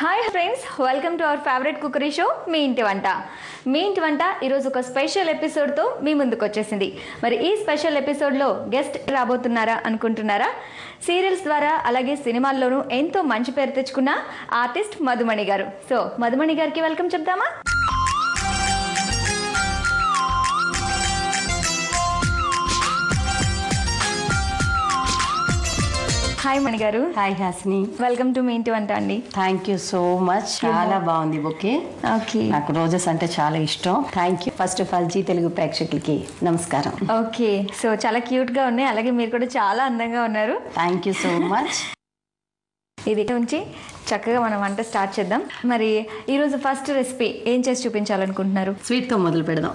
Hi friends, welcome to our favourite cookery show me ఇంటి వంట. మీ ఇంటి వంట ఈరోజు ఒక స్పెషల్ ఎపిసోడ్తో మీ ముందుకు వచ్చేసింది. మరి ఈ స్పెషల్ ఎపిసోడ్లో గెస్ట్ రాబోతున్నారా అనుకుంటున్నారా? సీరియల్స్ ద్వారా అలాగే సినిమాల్లోనూ ఎంతో మంచి పేరు తెచ్చుకున్న ఆర్టిస్ట్ మధుమణి గారు. సో మధుమణి గారికి వెల్కమ్ చెప్దామా? హాయ్ మణి గారు. హాయ్ హాసిని, వెల్కమ్ టు మీ ఇంటి వంట అండి. Thank you so much. చాలా బాగుంది బొకే. ఓకే, నాకు రోజెస్ అంటే చాలా ఇష్టం. Thank you. First of all Zee Telugu ప్రేక్షకులకి నమస్కారం. ఓకే, సో చాలా క్యూట్ గా ఉన్నాయి, అలాగే మీరు కూడా చాలా అందంగా ఉన్నారు. Thank you so much. ఇది నుంచి చక్కగా మనం వంట స్టార్ట్ చేద్దాం. మరి ఈరోజు ఫస్ట్ రెసిపీ ఏం చేసి చూపించాలనుకుంటున్నారు? స్వీట్తో మొదలు పెడదాం.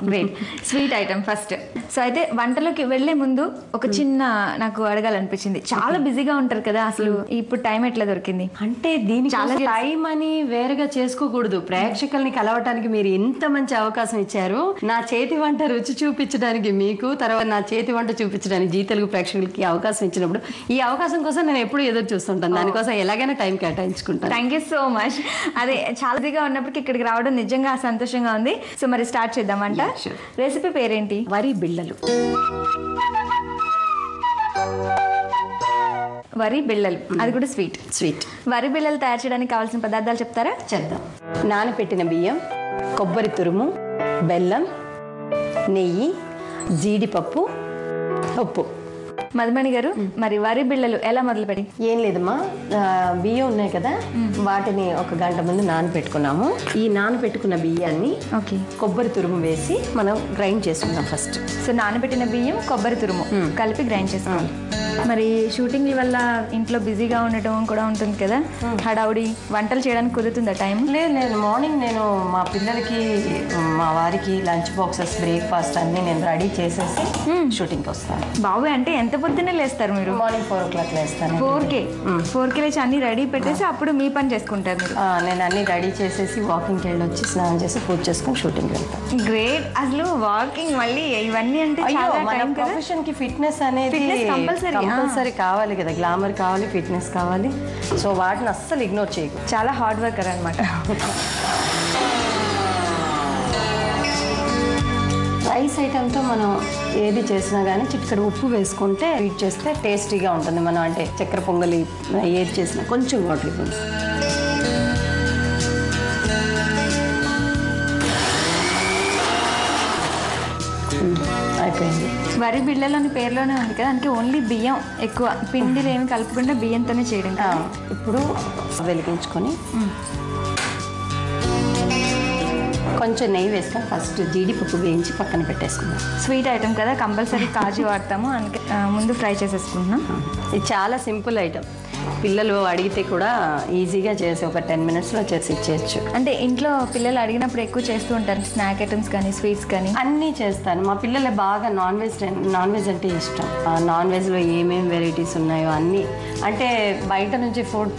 Great, sweet item first. So అయితే వంటలోకి వెళ్లే ముందు ఒక చిన్న నాకు అడగాలనిపించింది. చాలా బిజీగా ఉంటారు కదా, అసలు ఇప్పుడు టైం ఎట్లా దొరికింది? అంటే దీనికి చాలా టైం అని వేరుగా చేసుకోకూడదు. ప్రేక్షకుల్ని కలవటానికి మీరు ఎంత మంచి అవకాశం ఇచ్చారు. నా చేతి వంట రుచి చూపించడానికి మీకు, తర్వాత నా చేతి వంట చూపించడానికి జీ తెలుగు ప్రేక్షకులకి అవకాశం ఇచ్చినప్పుడు ఈ అవకాశం కోసం నేను ఎప్పుడు ఎదురు చూస్తుంటాను. దానికోసం ఎలాగైనా టైం కేటాయించుకుంటాను. Thank you so much. అదే చాలా బిజీగా ఉన్నప్పటికీ ఇక్కడికి రావడం నిజంగా సంతోషంగా ఉంది. సో మరి స్టార్ట్ చేద్దామంట. రెసిపీ పేరేంటి? వరి బిళ్ళలు. వరి బిళ్ళలు, అది కూడా స్వీట్. స్వీట్ వరి బిళ్ళలు తయారు చేయడానికి కావాల్సిన పదార్థాలు చెప్తారా? చేద్దాం. నానబెట్టిన బియ్యం, కొబ్బరి తురుము, బెల్లం, నెయ్యి, జీడిపప్పు, ఉప్పు. మధుమణి గారు, మరి వరి బిళ్ళలు ఎలా మొదలుపెట్టి? ఏం లేదమ్మా, బియ్యం ఉన్నాయి కదా, వాటిని ఒక గంట ముందు నానబెట్టుకున్నాము. ఈ నానబెట్టుకున్న బియ్యాన్ని కొబ్బరి తురుము వేసి మనం గ్రైండ్ చేసుకుందాం ఫస్ట్. సో నానబెట్టిన బియ్యం, కొబ్బరి తురుము కలిపి గ్రైండ్ చేసుకోవాలి. మరి షూటింగ్ వల్ల ఇంట్లో బిజీగా ఉండటం కూడా ఉంటుంది కదా, హడావుడి, వంటలు చేయడానికి కుదురుతుందా టైం? లేదు, మార్నింగ్ నేను మా పిల్లలకి, మా వారికి లంచ్ బాక్సెస్, బ్రేక్ఫాస్ట్ అన్ని నేను రెడీ చేసేసి షూటింగ్కి వస్తాను. బాబు, అంటే ఎంత పొద్దున్నే లేస్తారు మీరు? మార్నింగ్ 4 o'clock లేస్తాను. 4కి లేచి అన్ని రెడీ పెట్టేసి అప్పుడు మీ పని చేసుకుంటారు మీరు? నేను అన్ని రెడీ చేసేసి వాకింగ్కి వెళ్ళి వచ్చి స్నానం చేసి పూజ చేసుకుని షూటింగ్ వెళ్తాను. గ్రేట్. అసలు వాకింగ్, మళ్ళీ ఇవన్నీ అంటే మన ప్రొఫెషన్ కి ఫిట్నెస్ అనేది కంపల్సరీ కావాలి కదా. గ్లామర్ కావాలి, ఫిట్నెస్ కావాలి. సో వాటిని అస్సలు ఇగ్నోర్ చేయకు. చాలా హార్డ్ వర్కర్ అనమాట. రైస్ ఐటమ్తో మనం ఏది చేసినా కానీ చిటికెడు ఉప్పు వేసుకుంటే హీట్ చేస్తే టేస్టీగా ఉంటుంది. మనం అంటే చక్కెర పొంగలి ఏది చేసినా కొంచెం వాటర్ ఇవ్వండి. అయిపోయింది. వరి బిళ్ళలోని పేరులోనే ఉంది కదా, అంటే ఓన్లీ బియ్యం, ఎక్కువ పిండిలు ఏమి కలుపుకుండా బియ్యంతోనే చేయడం. ఇప్పుడు వెలిగించుకొని కొంచెం నెయ్యి వేసుకొని ఫస్ట్ జీడిపప్పు వేయించి పక్కన పెట్టేసుకుందాం. స్వీట్ ఐటమ్ కదా, కంపల్సరీ కాజు వాడతాము, అందుకే ముందు ఫ్రై చేసేసుకుంటున్నాం. ఇది చాలా సింపుల్ ఐటమ్. పిల్లలు అడిగితే కూడా ఈజీగా చేసి ఒక 10 minutesలో చేసి ఇచ్చేయచ్చు. అంటే ఇంట్లో పిల్లలు అడిగినప్పుడు ఎక్కువ చేస్తూ ఉంటారు, స్నాక్ ఐటమ్స్ కానీ స్వీట్స్ కానీ? అన్నీ చేస్తాను. మా పిల్లలు బాగా నాన్ వెజ్ అంటే ఇష్టం. నాన్ వెజ్లో ఏమేమి వెరైటీస్ ఉన్నాయో అన్నీ. అంటే బయట నుంచి ఫుడ్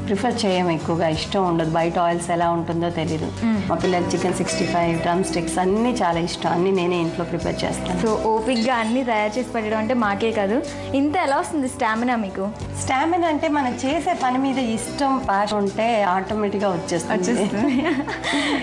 ప్రిఫర్ చేయము, ఎక్కువగా ఇష్టం ఉండదు. బయట ఆయిల్స్ ఎలా ఉంటుందో తెలీదు. మా పిల్లలు చికెన్ 65, డ్రమ్ స్టిక్స్ అన్నీ చాలా ఇష్టం. అన్నీ నేనే ఇంట్లో ప్రిపేర్ చేస్తాను. సో ఓపిక్గా అన్నీ తయారు చేసి పెట్టడం అంటే మాకే కాదు. ఇంత ఎలా వస్తుంది స్టామినా మీకు? స్టామినా అంటే మనం చేసే పని మీద ఇష్టం, ప్యాషన్ ఉంటే ఆటోమేటిక్గా వచ్చేస్తుంది.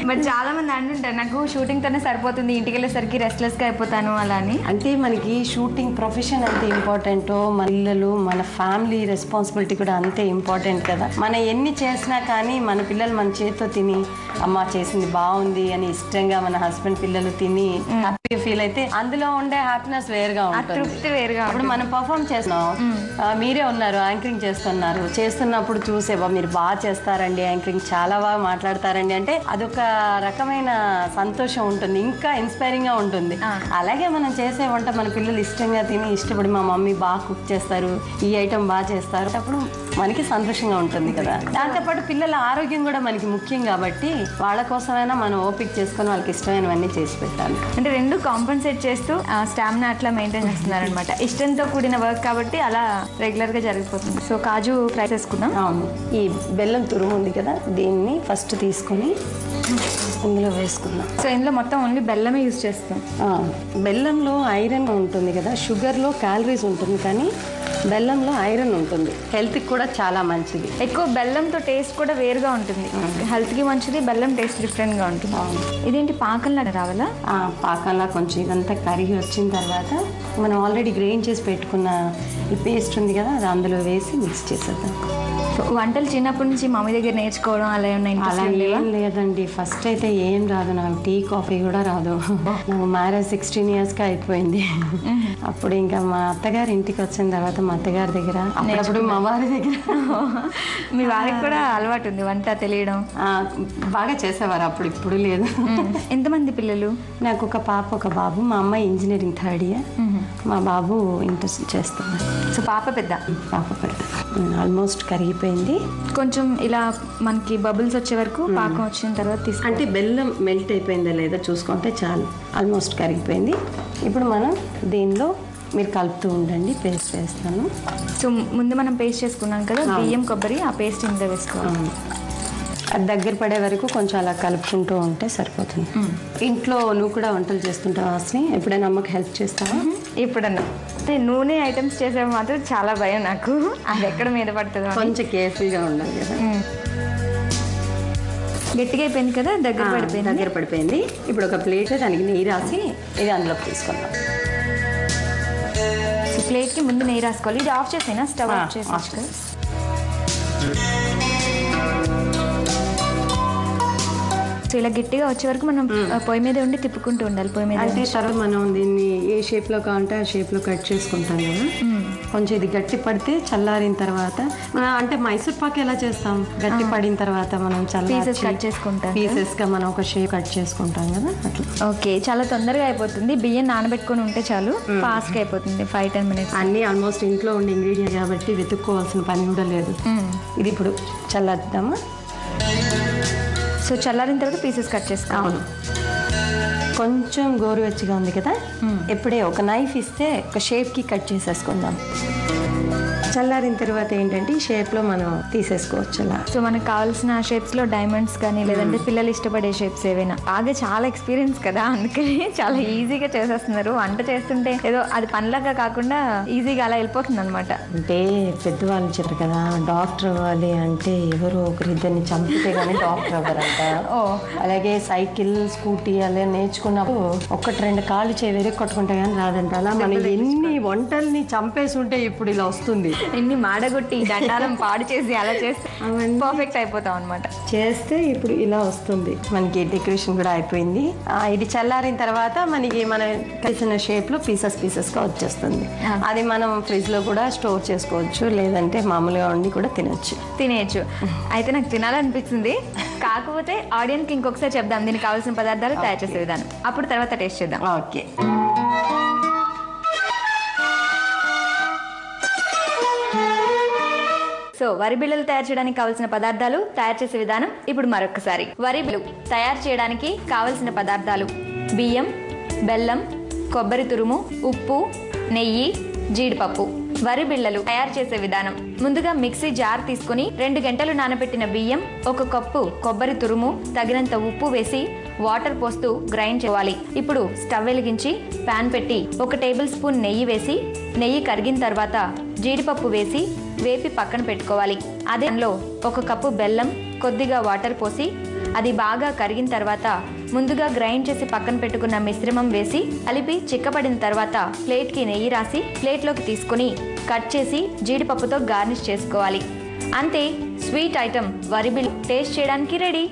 మరి చాలా మంది అంటుంటారు, నాకు షూటింగ్ తోనే సరిపోతుంది, ఇంటికి వెళ్ళేసరికి రెస్ట్లెస్గా అయిపోతాను అలా అని. అంటే మనకి షూటింగ్ ప్రొఫెషన్ ఎంత ఇంపార్టెంటో, మన పిల్లలు, మన ఫ్యామిలీ రెస్పాన్సిబిలిటీ కూడా అంతే ఇంపార్టెంట్ కదా. మనం ఎన్ని చేసినా కానీ మన పిల్లలు మన చేతితో తిని అమ్మ చేసింది బాగుంది అని ఇష్టంగా మన హస్బెండ్ పిల్లలు తిని హ్యాపీగా ఫీల్ అయితే అందులో ఉండే హ్యాపీనెస్ వేరుగా ఉంటుంది, తృప్తి వేరుగా. అప్పుడు మనం పర్ఫామ్ చేస్తున్నాం, మీరే ఉన్నారు యాంకరింగ్ చేస్తున్నప్పుడు చూసే మీరు బాగా చేస్తారండి, యాంకరింగ్ చాలా బాగా మాట్లాడతారండి అంటే అదొక రకమైన సంతోషం ఉంటుంది, ఇంకా ఇన్స్పైరింగ్ గా ఉంటుంది. అలాగే మనం చేసే వంట మన పిల్లలు ఇష్టంగా తిని ఇష్టపడి మా మమ్మీ బాగా కుక్ చేస్తారు, ఈ ఐటమ్ బాగా చేస్తారు, అప్పుడు మనకి సంతోషంగా ఉంటుంది కదా. దాంతోపాటు పిల్లల ఆరోగ్యం కూడా మనకి ముఖ్యం కాబట్టి వాళ్ళ కోసమైనా మనం ఓపిక చేసుకొని వాళ్ళకి ఇష్టమైనవన్నీ చేసి పెట్టాలి. అంటే రెండు కాంపెన్సేట్ చేస్తూ స్టామినా అట్లా మెయింటైన్ చేస్తున్నారు అనమాట. ఇష్టంతో కూడిన వర్క్ కాబట్టి అలా రెగ్యులర్ గా జరిగిపోతుంది. సో కాజు ఫ్రై చేసుకుందాం. అవును, ఈ బెల్లం తురుము ఉంది కదా, దీన్ని ఫస్ట్ తీసుకొని ఇందులో వేసుకుందాం. సో ఇందులో మొత్తం ఓన్లీ బెల్లమే యూజ్ చేస్తాం. బెల్లంలో ఐరన్ ఉంటుంది కదా, షుగర్లో క్యాలరీస్ ఉంటుంది, కానీ బెల్లంలో ఐరన్ ఉంటుంది, హెల్త్కి కూడా చాలా మంచిది. ఎక్కువ బెల్లంతో టేస్ట్ కూడా వేరుగా ఉంటుంది, హెల్త్కి మంచిది, బెల్లం టేస్ట్ డిఫరెంట్గా ఉంటుంది. ఇదేంటి పాకంలా రావాలా? పాకంలా కొంచెం ఇదంతా కరిగి వచ్చిన తర్వాత మనం ఆల్రెడీ గ్రైండ్ చేసి పెట్టుకున్న ఈ పేస్ట్ ఉంది కదా, అది అందులో వేసి మిక్స్ చేసేద్దాం. వంటలు చిన్నప్పటి నుంచి మమ్మీ దగ్గర నేర్చుకోవడం అలా అలా ఏం లేదండి. ఫస్ట్ అయితే ఏం రాదు నాకు, టీ కాఫీ కూడా రాదు. నాకు మ్యారేజ్ 16 yearsకి అయిపోయింది. అప్పుడు ఇంకా మా అత్తగారి ఇంటికి వచ్చిన తర్వాత మా అత్తగారి దగ్గర, అప్పుడప్పుడు మా వారి దగ్గర. మీ వారికి కూడా అలవాటు ఉంది వంట తెలియడం? బాగా చేసేవారు అప్పుడు, ఇప్పుడు లేదు. ఎంతమంది పిల్లలు? నాకు ఒక పాప ఒక బాబు. మా అమ్మాయి ఇంజనీరింగ్ 3rd year, మా బాబు ఇంట్రెస్ట్ చేస్తున్నారు. సో పాప పెద్ద? పాప పెద్ద. ఆల్మోస్ట్ కరిగిపోయింది. కొంచెం ఇలా మనకి బబుల్స్ వచ్చే వరకు పాకం వచ్చిన తర్వాత అంటే బెల్లం మెల్ట్ అయిపోయిందా లేదా చూసుకుంటే చాలు. ఆల్మోస్ట్ కరిగిపోయింది. ఇప్పుడు మనం దీనిలో మీరు కలుపుతూ ఉండండి. పేస్ట్ వేస్తాను. సో ముందు మనం పేస్ట్ చేసుకున్నాం కదా బియ్యం కొబ్బరి, ఆ పేస్ట్ ఇందులో వేసుకోవాలి. అది దగ్గర పడే వరకు కొంచెం అలా కలుపుకుంటూ ఉంటే సరిపోతుంది. ఇంట్లో నువ్వు కూడా వంటలు చేస్తుంటావా అసలు? ఎప్పుడైనా అమ్మకి హెల్ప్ చేస్తావా? ఎప్పుడన్నా. నూనె ఐటమ్స్ చేసేవి మాత్రం చాలా భయం నాకు, అది ఎక్కడ మీద పడుతుందో. కొంచెం కేర్ఫుల్గా ఉండాలి కదా. గట్టిగా అయిపోయింది కదా, దగ్గర పడిపోయింది. ఇప్పుడు ఒక ప్లేట్ దానికి నెయ్యి రాసి ఇది అందులోకి తీసుకుందాం. సో ప్లేట్కి ముందు నెయ్యి రాసుకోవాలి. ఇది ఆఫ్ చేసేనా? స్టవ్ ఆఫ్ చేసి. సో ఇలా గట్టిగా వచ్చే వరకు మనం పొయ్యి మీద ఉండి తిప్పుకుంటూ ఉండాలి. పొయ్యి మీద అంటే తర్వాత మనం దీన్ని ఏ షేప్లో కావాలంటే ఆ షేప్లో కట్ చేసుకుంటాం కదా. కొంచెం ఇది గట్టి పడితే చల్లారిన తర్వాత అంటే మైసూర్ పాక్ ఎలా చేస్తాం, గట్టి పడిన తర్వాత మనం పీసెస్ కట్ చేసుకుంటాం, పీసెస్గా మనం ఒక షేప్ కట్ చేసుకుంటాం కదా అట్లా. ఓకే, చాలా తొందరగా అయిపోతుంది. బియ్యం నానబెట్టుకొని ఉంటే చాలు, ఫాస్ట్గా అయిపోతుంది. 5-10 minutes. అన్నీ ఆల్మోస్ట్ ఇంట్లో ఉండే ఇంగ్రీడియంట్ కాబట్టి వెతుక్కోవాల్సిన పని కూడా లేదు. ఇది ఇప్పుడు చల్లార్దామా? సో చల్లారిన తర్వాత పీసెస్ కట్ చేసుకోవాలి. కొంచెం గోరువెచ్చగా ఉంది కదా, ఎప్పుడే ఒక నైఫ్ ఇస్తే ఒక షేప్కి కట్ చేసేసుకుందాం. చల్లారిన తర్వాత ఏంటంటే ఈ షేప్లో మనం తీసేసుకోవచ్చు అలా. సో మనకు కావాల్సిన షేప్స్లో డైమండ్స్ కానీ లేదంటే పిల్లలు ఇష్టపడే షేప్స్ ఏవైనా. బాగా చాలా ఎక్స్పీరియన్స్ కదా, అందుకని చాలా ఈజీగా చేసేస్తున్నారు. వంట చేస్తుంటే ఏదో అది పనిలాగా కాకుండా ఈజీగా అలా వెళ్ళిపోతుంది అనమాట. అంటే పెద్దవాళ్ళు చెప్పారు కదా, డాక్టర్ అవ్వాలి అంటే ఎవరు ఒకరిద్దరిని చంపితే కానీ డాక్టర్ అవ్వరంట. అలాగే సైకిల్ స్కూటీ అలా నేర్చుకున్నప్పుడు 1-2 కాళ్ళు వేరే కొట్టుకుంటే కానీ రాదంట. అలా మనం ఎన్ని వంటల్ని చంపేసి ఉంటే ఇప్పుడు ఇలా వస్తుంది. ఎన్ని మాడగొట్టి దండాలం పాడు చేసి అలా చేస్తే పర్ఫెక్ట్ అయిపోతాం అనమాట. చేస్తే ఇప్పుడు ఇలా వస్తుంది. మనకి డెకరేషన్ కూడా అయిపోయింది. ఇది చల్లారిన తర్వాత మనకి మనం కలిసిన షేప్లో పీసెస్గా వచ్చేస్తుంది. అది మనం ఫ్రిడ్జ్లో కూడా స్టోర్ చేసుకోవచ్చు, లేదంటే మామూలుగా వండి కూడా తినేయచ్చు. అయితే నాకు తినాలనిపిస్తుంది. కాకపోతే ఆడియన్స్కి ఇంకొకసారి చెప్దాం దీనికి కావాల్సిన పదార్థాలు తయారు చేసే విధానం, అప్పుడు తర్వాత టేస్ట్ చేద్దాం. ఓకే. సో వరి బిళ్ళలు తయారు చేయడానికి కావాల్సిన పదార్థాలు, తయారు చేసే విధానం ఇప్పుడు మరొకసారి. వరి బిళ్ళలు తయారు చేయడానికి కావలసిన పదార్థాలు: బియ్యం, బెల్లం, కొబ్బరి తురుము, ఉప్పు, నెయ్యి, జీడిపప్పు. వరి బిళ్ళలు తయారు చేసే విధానం: ముందుగా మిక్సీ జార్ తీసుకుని 2 గంటలు నానబెట్టిన బియ్యం, 1 కప్పు కొబ్బరి తురుము, తగినంత ఉప్పు వేసి వాటర్ పోస్తూ గ్రైండ్ చేయాలి. ఇప్పుడు స్టవ్ వెలిగించి పాన్ పెట్టి 1 టేబుల్ స్పూన్ నెయ్యి వేసి, నెయ్యి కరిగిన తర్వాత జీడిపప్పు వేసి వేపి పక్కన పెట్టుకోవాలి. అదే దానిలో 1 కప్పు బెల్లం, కొద్దిగా వాటర్ పోసి అది బాగా కరిగిన తర్వాత ముందుగా గ్రైండ్ చేసి పక్కన పెట్టుకున్న మిశ్రమం వేసి కలిపి చిక్కపడిన తర్వాత ప్లేట్కి నెయ్యి రాసి ప్లేట్లోకి తీసుకుని కట్ చేసి జీడిపప్పుతో గార్నిష్ చేసుకోవాలి. అంతే, స్వీట్ ఐటమ్ వరి బిళ్ళ టేస్ట్ చేయడానికి రెడీ.